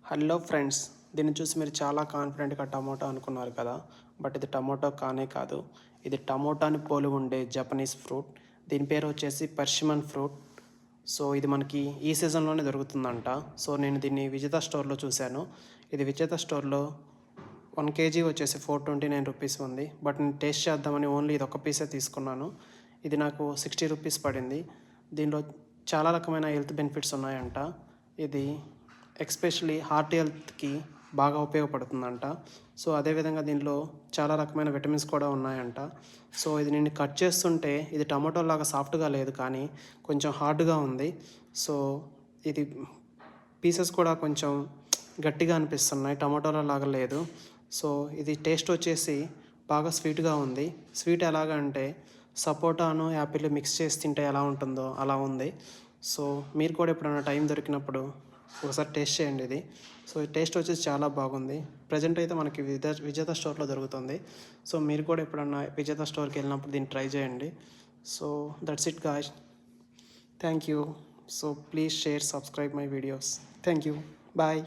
Hello friends, దీన్ని చూసి మీరు చాలా కాన్ఫిడెంట్గా టమోటో అనుకున్నారు కదా. బట్ ఇది టమోటో కానే కాదు. ఇది టమోటాని పోలి ఉండే జపనీస్ ఫ్రూట్. దీని పేరు వచ్చేసి పర్షిమన్ ఫ్రూట్. సో ఇది మనకి ఈ సీజన్లోనే దొరుకుతుందంట. సో నేను దీన్ని విజేత స్టోర్లో చూశాను. ఇది విజేత స్టోర్లో 1 kg వచ్చేసి 429 రూపీస్ ఉంది. బట్ నేను టేస్ట్ చేద్దామని ఓన్లీ ఇది ఒక పీసే తీసుకున్నాను. ఇది నాకు 60 రూపీస్ పడింది. దీనిలో చాలా రకమైన హెల్త్ బెనిఫిట్స్ ఉన్నాయంట. ఇది ఎక్స్పెషలీ హార్ట్ హెల్త్కి బాగా ఉపయోగపడుతుందంట. సో అదేవిధంగా దీనిలో చాలా రకమైన విటమిన్స్ కూడా ఉన్నాయంట. సో ఇది నేను కట్ చేస్తుంటే ఇది టమాటో లాగా సాఫ్ట్గా లేదు, కానీ కొంచెం హార్డ్గా ఉంది. సో ఇది పీసెస్ కూడా కొంచెం గట్టిగా అనిపిస్తున్నాయి, టమాటోల లాగా లేదు. సో ఇది టేస్ట్ వచ్చేసి బాగా స్వీట్గా ఉంది. స్వీట్ ఎలాగంటే సపోటాను యాపిల్ మిక్స్ చేసి తింటే ఎలా ఉంటుందో అలా ఉంది. సో మీరు కూడా ఎప్పుడైనా టైం దొరికినప్పుడు ఒకసారి టేస్ట్ చేయండి ఇది. సో ఈ టేస్ట్ వచ్చేసి చాలా బాగుంది. ప్రజెంట్ అయితే మనకి విజేత స్టోర్లో దొరుకుతుంది. సో మీరు కూడా ఎప్పుడన్నా విజేత స్టోర్కి వెళ్ళినప్పుడు దీన్ని ట్రై చేయండి. So that's it guys. Thank you. So please share, subscribe my videos. Thank you. Bye.